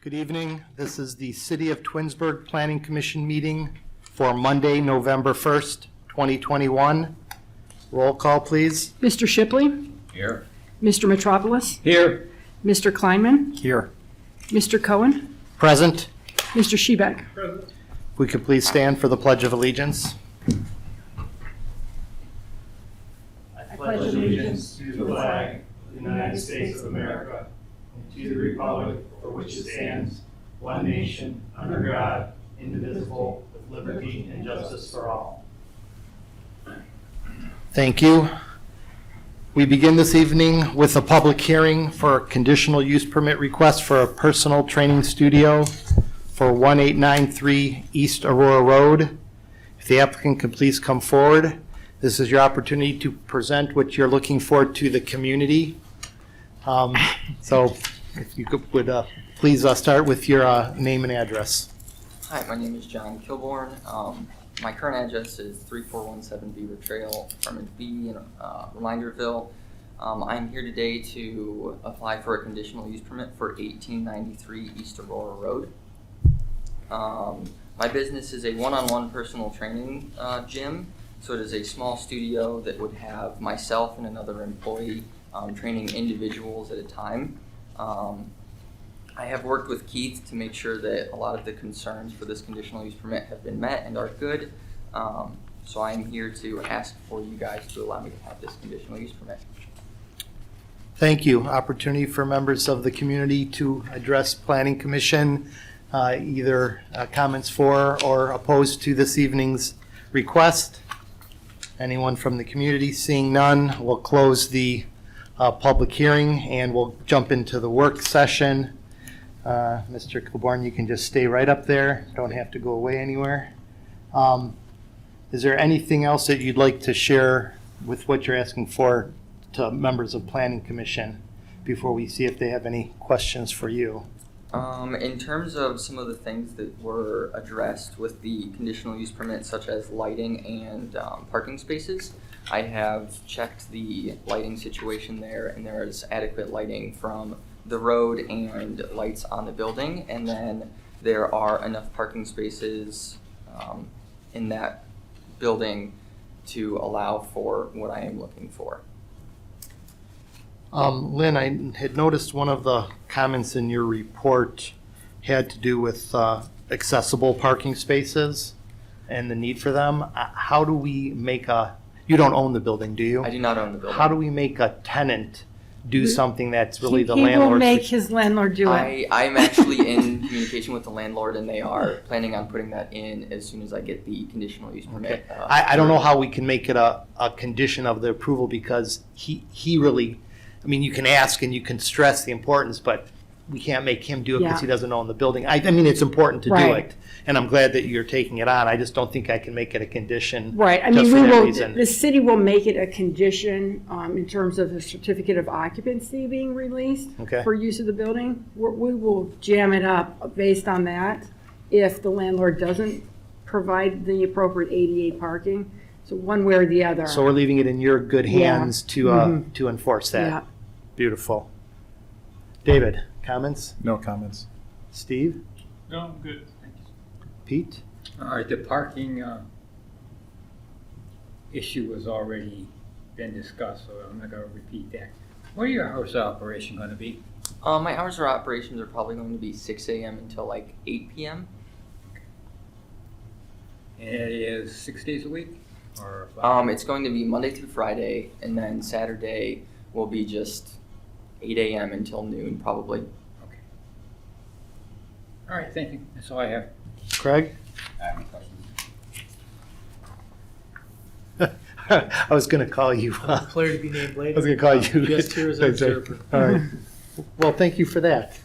Good evening. This is the City of Twinsburg Planning Commission meeting for Monday, November 1st, 2021. Roll call, please. Mr. Shipley? Here. Mr. Metropolis? Here. Mr. Kleinman? Here. Mr. Cohen? Present. Mr. Shebeck? If we could please stand for the Pledge of Allegiance. I pledge allegiance to the flag of the United States of America and to the republic for which it stands, one nation, under God, indivisible, with liberty and justice for all. Thank you. We begin this evening with a public hearing for a conditional use permit request for a personal training studio for 1893 East Aurora Road. If the applicant can please come forward. This is your opportunity to present what you're looking for to the community. So if you would please start with your name and address. Hi, my name is John Kilborn. My current address is 3417 Beaver Trail, apartment B in Reminderville. I'm here today to apply for a conditional use permit for 1893 East Aurora Road. My business is a one-on-one personal training gym. So it is a small studio that would have myself and another employee training individuals at a time. I have worked with Keith to make sure that a lot of the concerns for this conditional use permit have been met and are good. So I am here to ask for you guys to allow me to have this conditional use permit. Thank you. Opportunity for members of the community to address Planning Commission, either comments for or opposed to this evening's request. Anyone from the community? Seeing none, we'll close the public hearing and we'll jump into the work session. Mr. Kilborn, you can just stay right up there. Don't have to go away anywhere. Is there anything else that you'd like to share with what you're asking for to members of Planning Commission before we see if they have any questions for you? In terms of some of the things that were addressed with the conditional use permit, such as lighting and parking spaces, I have checked the lighting situation there, and there is adequate lighting from the road and lights on the building, and then there are enough parking spaces in that building to allow for what I am looking for. Lynn, I had noticed one of the comments in your report had to do with accessible parking spaces and the need for them. How do we make you don't own the building, do you? I do not own the building. How do we make a tenant do something that's really the He landlord's? will make his landlord do it. I'm actually in communication with the landlord, and they are planning on putting that in as soon as I get the conditional use permit. Okay. I don't know how we can make it a condition of the approval, because he really, I mean, you can ask and you can stress the importance, but we can't make him do it because he doesn't own the building. I mean, it's important to do Right. it, and I'm glad that you're taking it on. I just don't think I can make it a condition. Right, I just mean, for we that will, reason. the city will make it a condition in terms of the certificate of occupancy being released Okay. for use of the building. We will jam it up based on that if the landlord doesn't provide the appropriate ADA parking. So one way or the other. So we're leaving it in your good Yeah. hands to enforce that. Yeah. Beautiful. David, comments? No comments. Steve? No, I'm good. Thank you. Pete? All right, the parking issue has already been discussed, so I'm not going to repeat that. What are your hours of operation going to be? My hours of operations are probably going to be 6 a.m. until like 8 p.m. And it is 6 days a week? Or It's going to be Monday through Friday, and then Saturday will be just 8 a.m. until noon, probably. Okay. All right, thank you. That's all I have. Craig? I have any questions? I was going to call you. Clear to be named later. I was going to call you. Just here as an observer. All right. Well, thank you for that.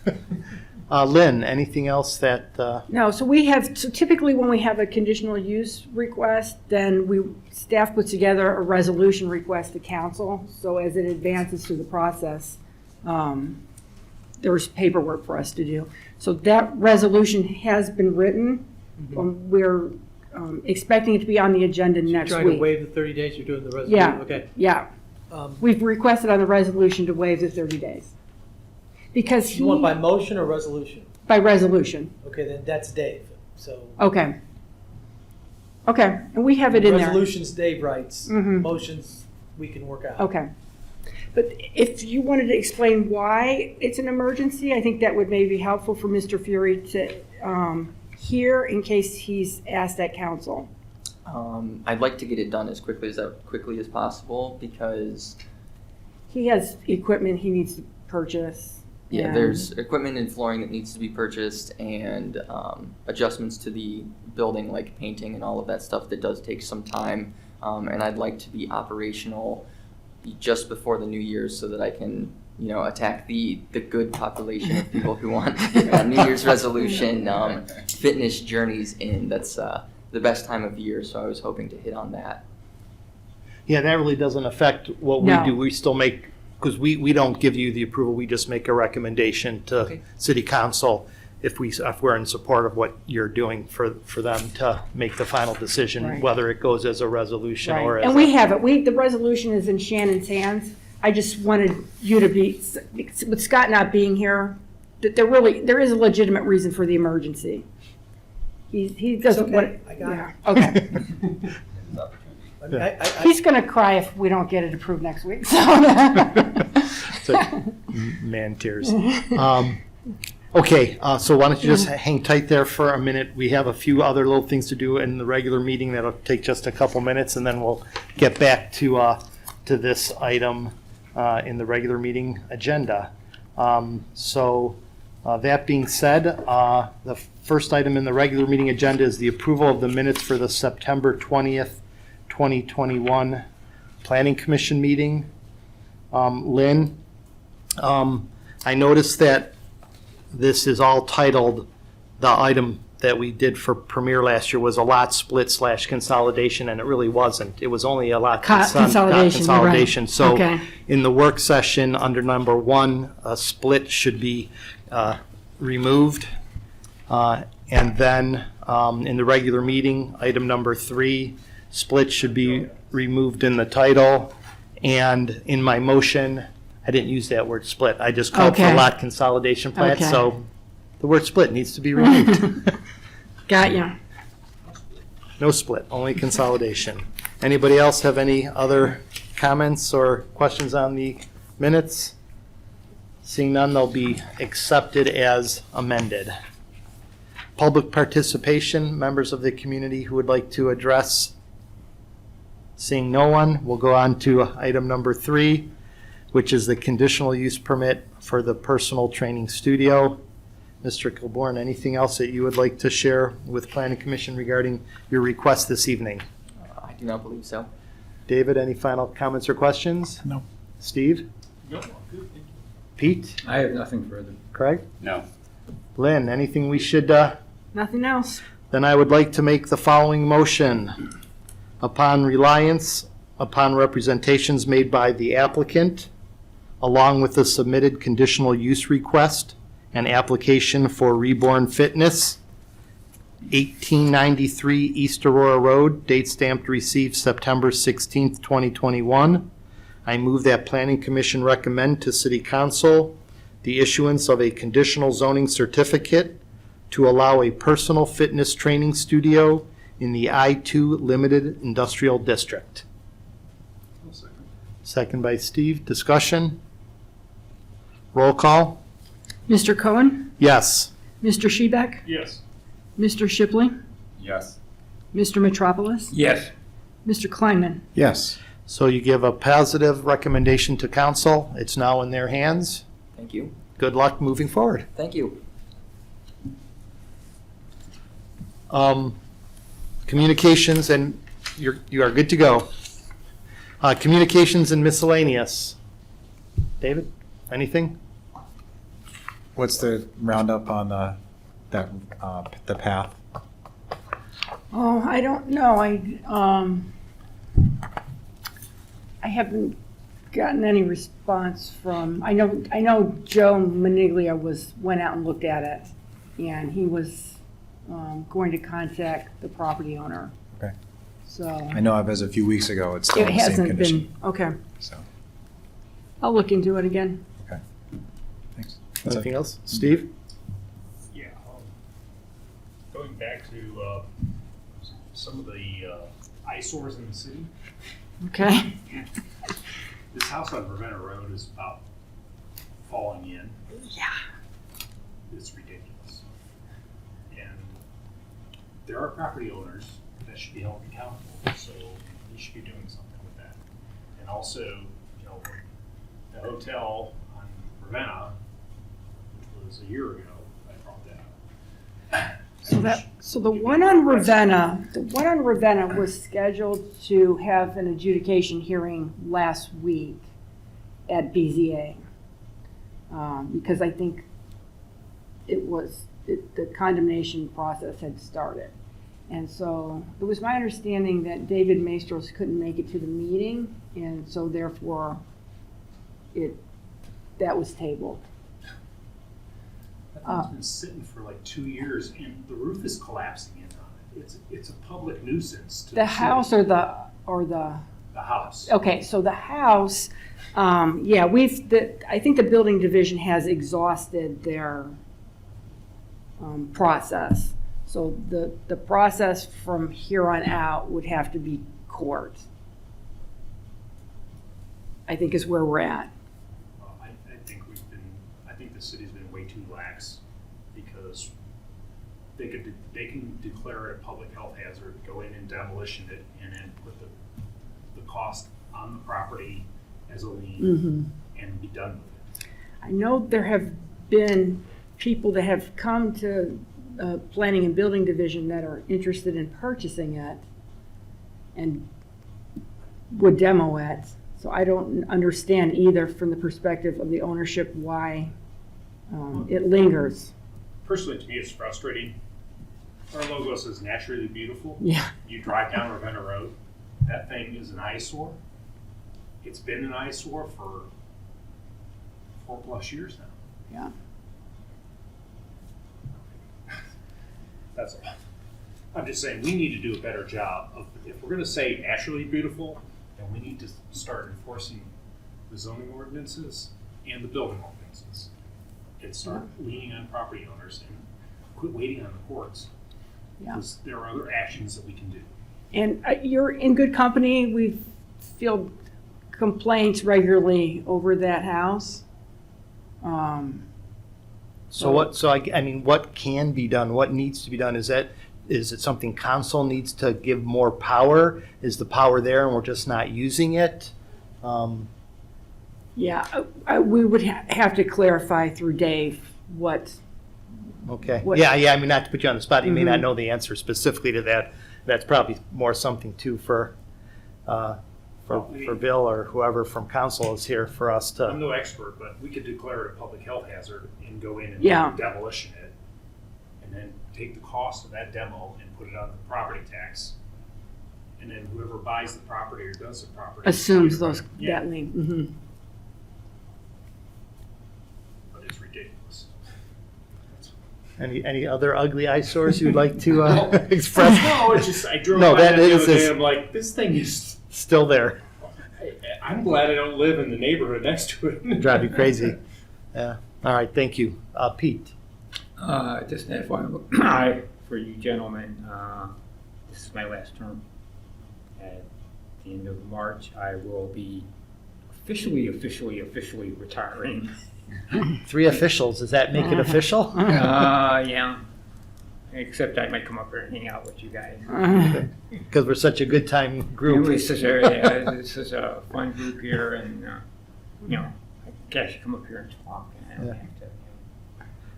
Lynn, anything else that? No, so typically when we have a conditional use request, then staff puts together a resolution request to council. So as it advances through the process, there's paperwork for us to do. So that resolution has been written. We're expecting it to be on the agenda next Trying to week. waive the 30 days, you're doing the resolution? Yeah. Okay. Yeah, we've requested on the resolution to waive the 30 days. Because You want by motion or resolution? by resolution. Okay, then that's Dave, so. Okay. Okay, and we have it in there. Resolutions Dave writes, Mhm. motions we can work out. Okay. But if you wanted to explain why it's an emergency, I think that would maybe be helpful for Mr. Fury to hear in case he's asked at council. I'd like to get it done as quickly as possible because He has equipment he needs to purchase. and- there's equipment and flooring that needs to be purchased and adjustments to the building like painting and all of that stuff that does take some time. And I'd like to be operational just before the New Year's so that I can, attack the good population of people who want New Year's resolution fitness journeys in. That's the best time of year, so I was hoping to hit on that. Yeah, that really doesn't affect what we No. do. We still make, because we don't give you the approval, we just make a recommendation to Okay. city council if we're in support of what you're doing for them to make the final decision, Right. whether it goes as a resolution or Right, as and we have it. The resolution is in Shannon's hands. I just wanted you to be, with Scott not being here, that there is a legitimate reason for the emergency. He doesn't okay. want. I got yeah, okay. I mean, I- He's gonna cry if we don't get it approved next week, so. It's like man tears. Okay, so why don't you just hang tight there for a minute? We have a few other little things to do in the regular meeting that'll take just a couple minutes, and then we'll get back to this item in the regular meeting agenda. So that being said, the first item in the regular meeting agenda is the approval of the minutes for the September 20th, 2021 Planning Commission meeting. Lynn, I noticed that this is all titled, the item that we did for Premier last year was a lot split / consolidation, and it really wasn't. It was only a lot Consolidation, you're right. consolidation. So Okay. in the work session, under number 1, a split should be removed. And then in the regular meeting, item number 3, split should be removed in the title. And in my motion, I didn't use that word split. I just called for Okay. lot consolidation plat. Okay. So the word split needs to be removed. Got you. No split, only consolidation. Anybody else have any other comments or questions on the minutes? Seeing none, they'll be accepted as amended. Public participation, members of the community who would like to address. Seeing no one, we'll go on to item number 3, which is the conditional use permit for the personal training studio. Mr. Kilbourne, anything else that you would like to share with Planning Commission regarding your request this evening? I do not believe so. David, any final comments or questions? No. Steve? No, good. Pete? I have nothing further. Craig? No. Lynn, anything we should, Nothing else. then I would like to make the following motion. Upon reliance upon representations made by the applicant, along with the submitted conditional use request and application for Reborn Fitness, 1893 East Aurora Road, date stamped received September 16th, 2021. I move that Planning Commission recommend to City Council the issuance of a conditional zoning certificate to allow a personal fitness training studio in the I-2 Limited Industrial District. Second by Steve. Discussion? Roll call? Mr. Cohen? Yes. Mr. Shebeck? Yes. Mr. Shipley? Yes. Mr. Metropolis? Yes. Mr. Kleinman? Yes. So you give a positive recommendation to council. It's now in their hands. Thank you. Good luck moving forward. Thank you. Communications, and you are good to go. Communications and miscellaneous. David, anything? What's the roundup on the path? Oh, I don't know. I haven't gotten any response from, I know Joe Maniglia went out and looked at it, and he was going to contact the property owner. Okay. So I know as a few weeks ago, it's still it in the same hasn't condition. been, okay. So, I'll look into it again. thanks. That's it. Anything else? Steve? Yeah, back to some of the eyesores in the city. Okay. This house on Ravenna Road is about falling in. Yeah. It's ridiculous. And there are property owners that should be held accountable, so you should be doing something with that. And also, you know, the hotel on Ravenna, which was a year ago, I brought that up. So the one on Ravenna was scheduled to have an adjudication hearing last week at BZA. Because I think the condemnation process had started. And so it was my understanding that David Maestros couldn't make it to the meeting, and so therefore that was tabled. That thing's been sitting for like 2 years, and the roof is collapsing in on it. It's a public nuisance to The city. house or the The house. Okay, so the house, yeah, I think the building division has exhausted their process. So the process from here on out would have to be court, I think is where we're at. I think the city's been way too lax because they can declare it a public health hazard, go in and demolition it, and then put the cost on the property as a lien and be done with it. I know there have been people that have come to planning and building division that are interested in purchasing it and would demo it. So I don't understand either from the perspective of the ownership why it lingers. Personally, to me, it's frustrating. Our logo says naturally beautiful. Yeah. You drive down Ravenna Road, that thing is an eyesore. It's been an eyesore for 4+ years now. Yeah. That's all. I'm just saying, we need to do a better job of, if we're gonna say naturally beautiful, then we need to start enforcing the zoning ordinances and the building ordinances. And start leaning on property owners and quit waiting on the courts. Yeah. Because there are other actions that we can do. And you're in good company. We field complaints regularly over that house. I mean, what can be done? What needs to be done? Is it something council needs to give more power? Is the power there and we're just not using it? Yeah, we would have to clarify through Dave what. Okay. What- Yeah. I mean, not to put you on the spot, you may not Mhm. know the answer specifically to that. That's probably more something too for Bill or whoever from council is here for us I'm to. no expert, but we could declare it a public health hazard and go in and Yeah. demolition it. And then take the cost of that demo and put it on the property tax. And then whoever buys the property or does the property. Assumes Yeah, that lien. Mhm. but it's ridiculous. Any other ugly eyesores you'd like to express? No, it's just, I drove No, by that that the is other day, is- I'm like, this thing is, Still there. I'm glad I don't live in the neighborhood next to it. Drive you crazy. Yeah. All right. Thank you. Pete. Just an FYI for you gentlemen, this is my last term. At the end of March, I will be officially retiring. 3 officials. Does that make it official? Yeah. Except I might come up here and hang out with you guys. Because we're such a good time It group. was such a fun group here, and you know, I can actually come up here and talk, and I don't Yeah. have to.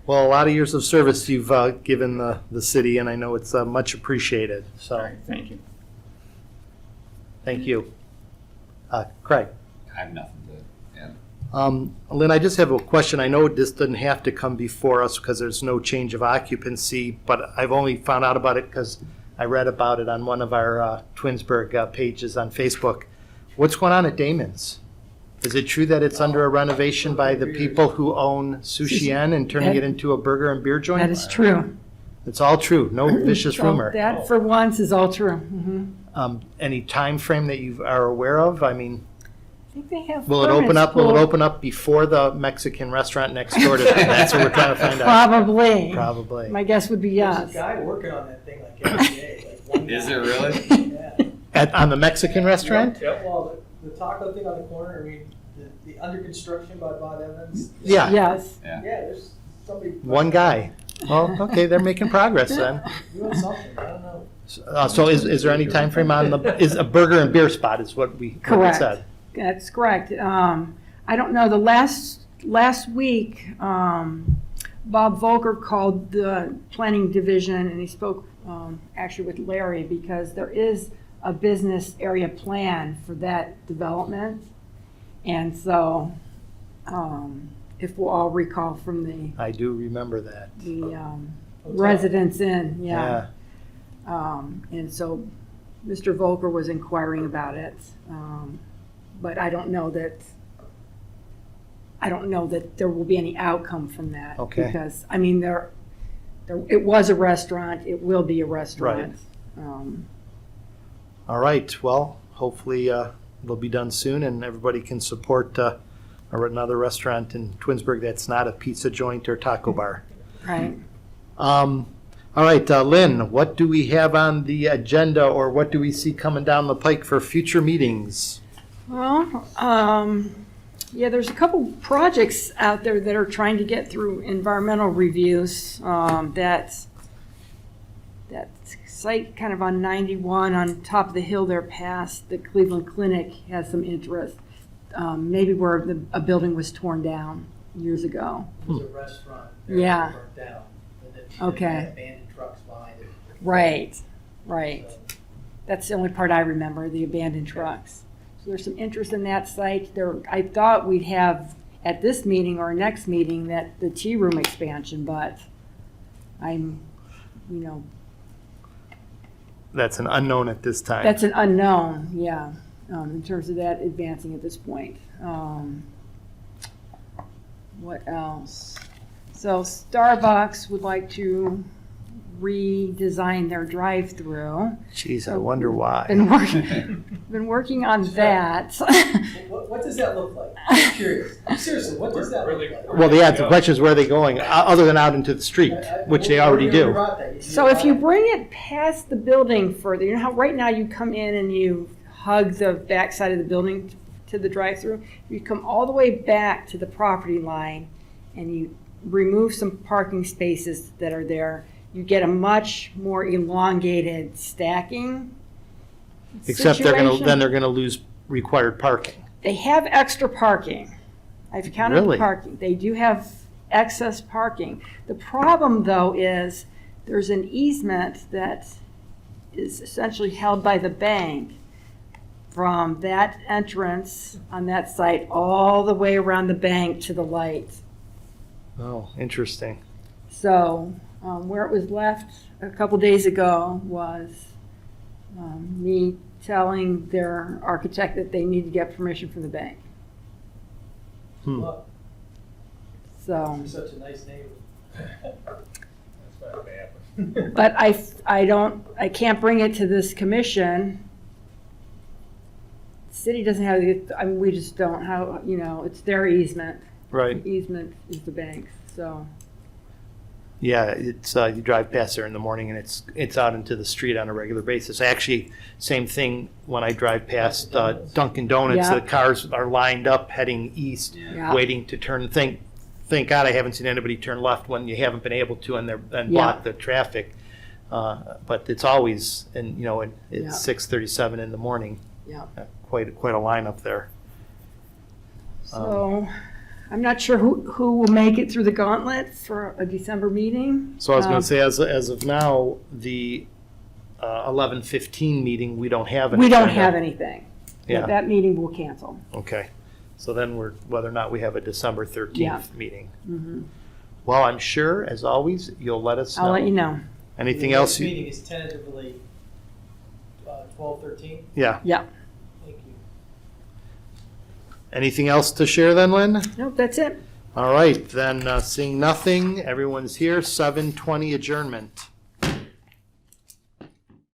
Well, a lot of years of service you've given the city, and I know it's much appreciated. So, All right, thank you. thank you. Craig. I have nothing to add. Lynn, I just have a question. I know this doesn't have to come before us because there's no change of occupancy, but I've only found out about it because I read about it on one of our Twinsburg pages on Facebook. What's going on at Damon's? Is it true that it's under a renovation by the people who own Sushi Inn and turning it into a burger and beer joint? That is true. It's all true. No vicious So rumor. that, for once, is all true. Mhm. Any time frame that you are aware of? I mean, think they have. Will it open permits up, will it pulled. open up before the Mexican restaurant next door to them? That's what we're trying to find out. Probably. Probably. My guess would be There's yes. a guy working on that thing like every day, like one guy. Is it really? Yeah. On the Mexican restaurant? Well, the taco thing on the corner, I mean, the under construction by Bob Evans. Yeah. Yes. Yeah, there's somebody. One guy. Well, okay, they're making progress then. Doing something, I don't know. So is there any time frame on is a burger and beer spot is what we Correct. said? That's correct. I don't know, the last week, Bob Volker called the planning division and he spoke actually with Larry because there is a business area plan for that development. And so, if we'll all recall from the I do remember that. Residence Inn, yeah. And so Mr. Volker was inquiring about it. But I don't know that there will be any outcome from that. Okay. Because, I mean, it was a restaurant, it will be a restaurant. All right, well, hopefully it'll be done soon and everybody can support another restaurant in Twinsburg that's not a pizza joint or taco bar. Right. All right, Lynn, what do we have on the agenda or what do we see coming down the pike for future meetings? Well, yeah, there's a couple projects out there that are trying to get through environmental reviews. That site kind of on 91 on top of the hill there past the Cleveland Clinic has some interest. Maybe where a building was torn down years ago. There's a restaurant there Yeah. that burnt down. And it Okay. had abandoned trucks behind it. Right. So, That's the only part I remember, the abandoned trucks. So there's some interest in that site. I thought we'd have at this meeting or next meeting that the tea room expansion, but I'm, That's an unknown at this time. that's an unknown, yeah, in terms of that advancing at this point. What else? So Starbucks would like to redesign their drive-through. Jeez, I wonder why. Been working on that. What does that look like? I'm curious. Seriously, what does that look like? Well, yeah, the question is where are they going, other than out into the street, which they already do. So if you bring it past the building further, you know how right now you come in and you hug the backside of the building to the drive-through? You come all the way back to the property line and you remove some parking spaces that are there, you get a much more elongated stacking Except situation. then they're gonna lose required parking. They have extra parking. I've counted the Really? parking. They do have excess parking. The problem, though, is there's an easement that is essentially held by the bank from that entrance on that site all the way around the bank to the light. Oh, interesting. So where it was left a couple days ago was me telling their architect that they need to get permission from the bank. Look, So, you're such a nice neighbor. That's not bad. but I can't bring it to this commission. The city doesn't have, we just don't, it's their easement. Right. Easement is the bank's, so. Yeah, it's, you drive past there in the morning and it's out into the street on a regular basis. Actually, same thing when I drive past Dunkin' Donuts, Yeah. the cars are lined up heading east, Yeah. waiting to turn. Thank God I haven't seen anybody turn left when you haven't been able to and Yeah. block the traffic. But it's always, and Yeah. it's 6:37 in the morning, Yeah. quite a lineup there. So, I'm not sure who will make it through the gauntlet for a December meeting. So I was going to say, as of now, the 11:15 meeting, we don't have an We don't agenda. have anything. Yeah. That meeting will cancel. Okay, so then whether or not we have a December 13th meeting. Mhm. Well, I'm sure, as always, you'll let us know. I'll let you know. Anything else? The next meeting is tentatively 12/13. Yeah. Yeah. Thank you. Anything else to share then, Lynn? Nope, that's it. All right, then, seeing nothing, everyone's here, 7:20 adjournment.